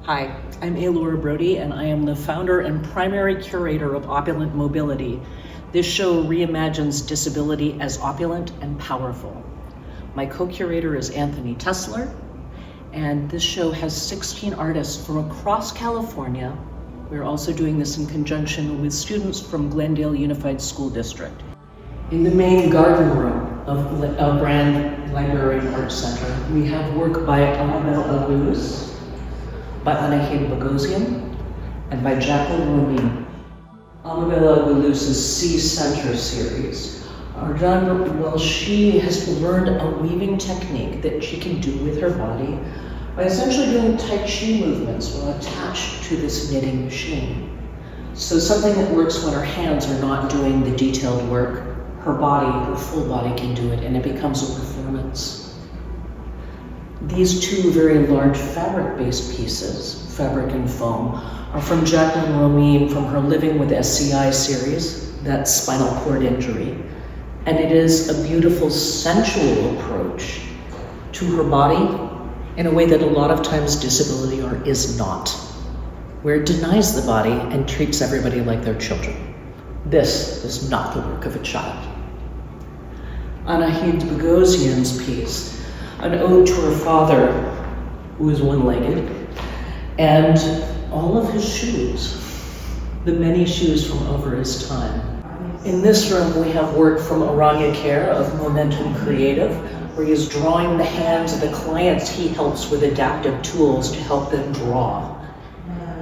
Hi, I'm Brody, and I am the founder and primary curator of Opulent Mobility. This show reimagines disability as opulent and powerful. My co-curator is Anthony Tessler, and this show has 16 artists from across California. We're also doing this in conjunction with students from Glendale Unified School District. In the main garden room of Brand Library and Arts Center, we have work by Amabelle Aguiluz, by Anahid Boghosian, and by Jaklin Romine. Amabelle Aguiluz's C Center series are done, well, she has learned a weaving technique that she can do with her body by essentially doing Tai Chi movements while attached to this knitting machine. So something that works when her hands are not doing the detailed work, her body, her full body can do it, and it becomes a performance. These two very large fabric-based pieces, fabric and foam, are from Jaklin Romine from her Living with SCI series, that's spinal cord injury. And it is a beautiful sensual approach to her body in a way that a lot of times disability art is not, where it denies the body and treats everybody like their children. This is not the work of a child. Anahid Boghosian's piece, an ode to her father, who is one-legged, and all of his shoes, the many shoes from over his time. In this room, we have work from Aragna Ker of Momentum Creative, where he is drawing the hands of the clients he helps with adaptive tools to help them draw.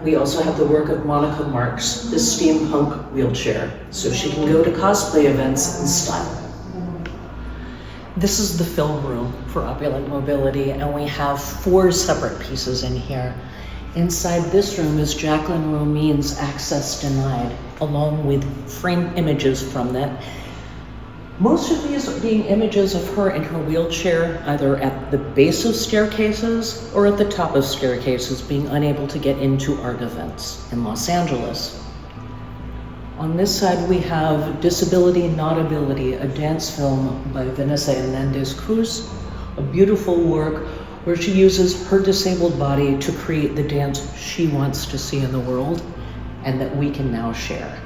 We also have the work of Monica Marks, the steampunk wheelchair, so she can go to cosplay events in style. This is the film room for Opulent Mobility, and we have 4 separate pieces in here. Inside this room is Jaklin Romine's Access Denied, along with framed images from that. Most of these being images of her in her wheelchair, either at the base of staircases or at the top of staircases, being unable to get into art events in Los Angeles. On this side, we have Disability Not Ability, a dance film by Vanessa Hernández Cruz, a beautiful work where she uses her disabled body to create the dance she wants to see in the world and that we can now share.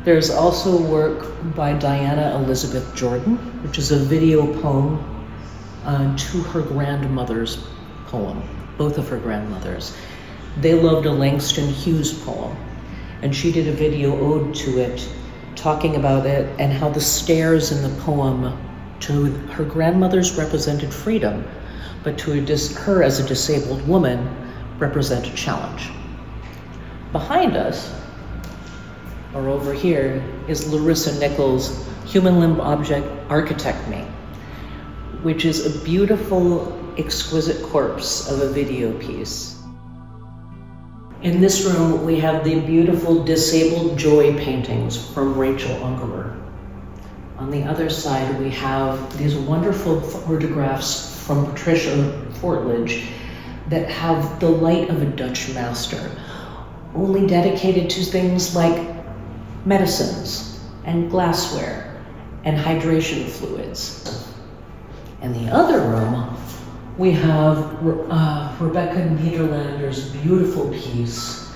There's also work by Diana Elizabeth Jordan, which is a video poem to her grandmother's poem, both of her grandmothers. They loved a Langston Hughes poem, and she did a video ode to it, talking about it and how the stairs in the poem to her grandmother's represented freedom, but to her as a disabled woman represent a challenge. Behind us, or over here, is Larissa Nickel's Human Limb Object Architect Me, which is a beautiful, exquisite corpse of a video piece. In this room, we have the beautiful Disabled Joy paintings from Rachel Ungerer. On the other side, we have these wonderful photographs from Patricia Fortlage that have the light of a Dutch master, only dedicated to things like medicines and glassware and hydration fluids. In the other room, we have Rebecca Niederlander's beautiful piece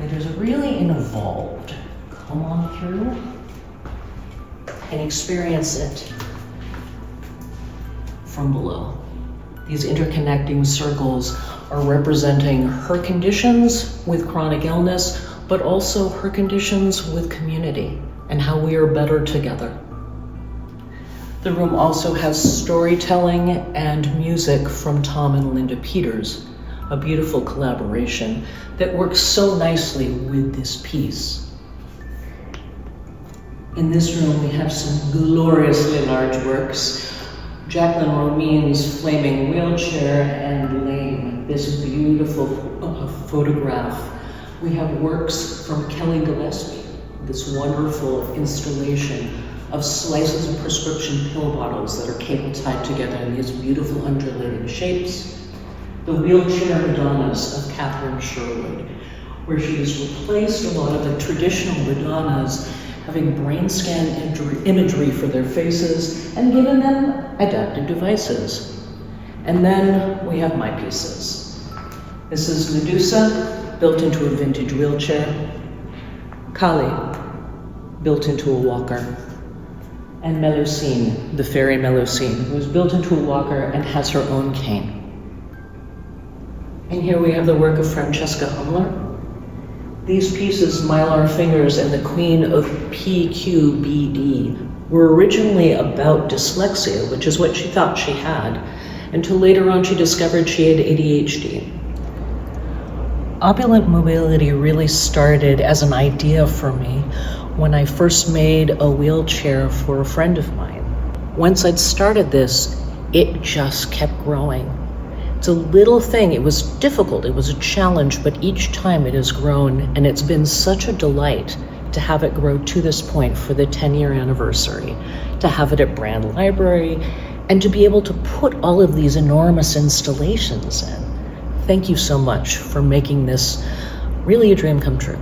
that is really involved. Come on through and experience it from below. These interconnecting circles are representing her conditions with chronic illness, but also her conditions with community and how we are better together. The room also has storytelling and music from Tom and Linda Peters, a beautiful collaboration that works so nicely with this piece. In this room, we have some gloriously large works. Jaklin Romine's Flaming Wheelchair and Lame, this beautiful photograph. We have works from Kellie Gillespie, this wonderful installation of slices of prescription pill bottles that are cable tied together in these beautiful undulating shapes. The Wheelchair Madonnas of Katherine Sherwood, where she has replaced a lot of the traditional Madonnas, having brain scan imagery for their faces, and given them adaptive devices. And then we have my pieces. This is Medusa, built into a vintage wheelchair. Kali, built into a walker. And Melusine, the fairy Melusine, who is built into a walker and has her own cane. And here we have the work of Francesca Hummler. These pieces, Mylar Fingers and the Queen of PQBD, were originally about dyslexia, which is what she thought she had, until later on she discovered she had ADHD. Opulent Mobility really started as an idea for me when I first made a wheelchair for a friend of mine. Once I'd started this, it just kept growing. It's a little thing, it was difficult, it was a challenge, but each time it has grown, and it's been such a delight to have it grow to this point for the 10-year anniversary, to have it at Brand Library, and to be able to put all of these enormous installations in. Thank you so much for making this really a dream come true.